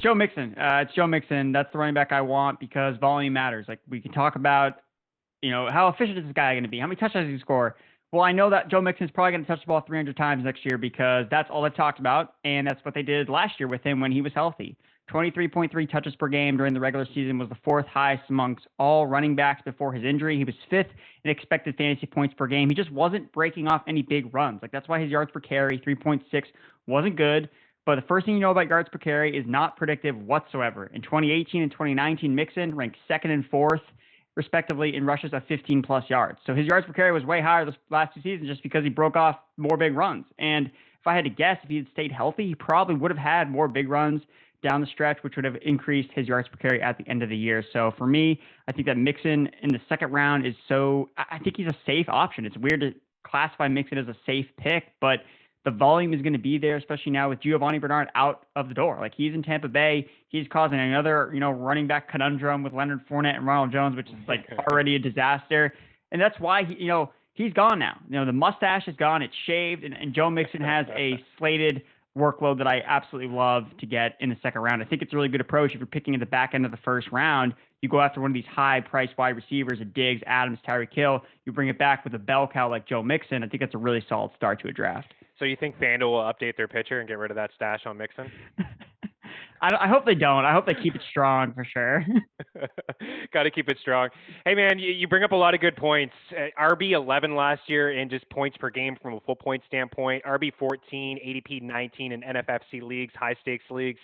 Joe Mixon. It's Joe Mixon. That's the running back I want because volume matters. Like we can talk about, how efficient is this guy going to be? How many touchdowns does he score? Well, I know that Joe Mixon is probably going to touch the ball 300 times next year because that's all they've talked about, and that's what they did last year with him when he was healthy. 23.3 touches per game during the regular season was the fourth highest amongst all running backs before his injury. He was fifth in expected fantasy points per game. He just wasn't breaking off any big runs. Like that's why his yards per carry, 3.6, wasn't good. But the first thing you know about yards per carry is not predictive whatsoever. In 2018 and 2019, Mixon ranked second and fourth, respectively, in rushes of 15 plus yards. So his yards per carry was way higher this last two seasons just because he broke off more big runs. And if I had to guess, if he had stayed healthy, he probably would have had more big runs down the stretch, which would have increased his yards per carry at the end of the year. So for me, I think that Mixon in the second round I think he's a safe option. It's weird to classify Mixon as a safe pick, but the volume is going to be there, especially now with Giovanni Bernard out of the door. Like he's in Tampa Bay, he's causing another, running back conundrum with Leonard Fournette and Ronald Jones, which is like already a disaster. And that's why he's gone now. The mustache is gone, it's shaved, and Joe Mixon has a slated workload that I absolutely love to get in the second round. I think it's a really good approach if you're picking at the back end of the first round. You go after one of these high-priced wide receivers, a Diggs, Adams, Tyreek Hill. You bring it back with a bell cow like Joe Mixon. I think that's a really solid start to a draft. So you think FanDuel will update their pitcher and get rid of that stash on Mixon? I hope they don't. I hope they keep it strong for sure. Got to keep it strong. Hey, man, you bring up a lot of good points. RB 11 last year in just points per game from a full point standpoint. RB 14, ADP 19 in NFFC leagues, high stakes leagues,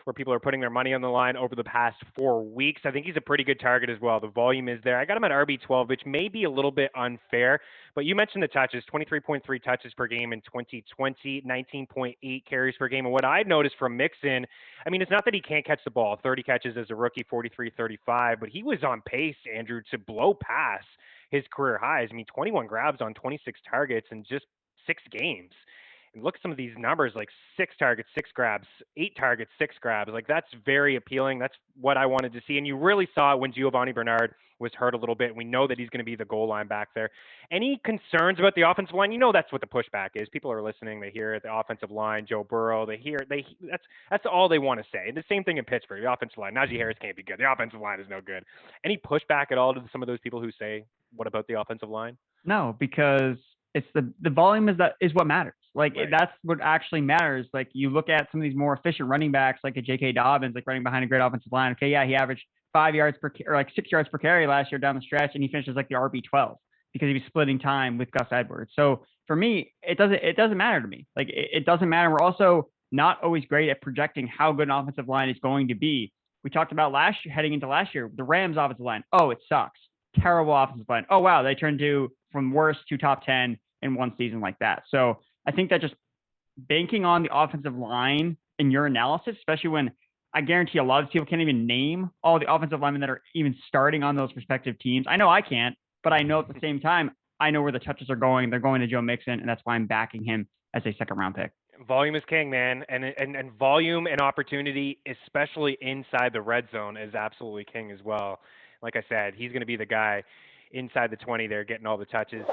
where people are putting their money on the line over the past 4 weeks. I think he's a pretty good target as well. The volume is there. I got him at RB 12, which may be a little bit unfair, but you mentioned the touches, 23.3 touches per game in 2020, 19.8 carries per game. And what I noticed from Mixon, it's not that he can't catch the ball, 30 catches as a rookie, 43-35, but he was on pace, Andrew, to blow past his career highs. 21 grabs on 26 targets in just 6 games. And look at some of these numbers, like 6 targets, 6 grabs, 8 targets, 6 grabs. Like that's very appealing. That's what I wanted to see. And you really saw it when Giovanni Bernard was hurt a little bit. We know that he's going to be the goal line back there. Any concerns about the offensive line? That's what the pushback is. People are listening. They hear the offensive line, Joe Burrow. That's all they want to say. And the same thing in Pittsburgh, the offensive line. Najee Harris can't be good. The offensive line is no good. Any pushback at all to some of those people who say, what about the offensive line? No, because it's the volume is what matters. Like right. That's what actually matters. Like you look at some of these more efficient running backs, like a J.K. Dobbins, like running behind a great offensive line. Okay, yeah, he averaged 6 yards per carry last year down the stretch, and he finishes like the RB 12 because he was splitting time with Gus Edwards. So for me, it doesn't matter to me. Like it doesn't matter. We're also not always great at projecting how good an offensive line is going to be. We talked about heading into last year, the Rams offensive line. Oh, it sucks. Terrible offensive line. Oh wow, they turned from worst to top 10 in one season like that. So I think that just banking on the offensive line in your analysis, especially when I guarantee a lot of people can't even name all the offensive linemen that are even starting on those respective teams. I know I can't, but I know at the same time, I know where the touches are going. They're going to Joe Mixon, and that's why I'm backing him as a second round pick. Volume is king, man. And volume and opportunity, especially inside the red zone, is absolutely king as well. Like I said, he's going to be the guy inside the 20 there getting all the touches.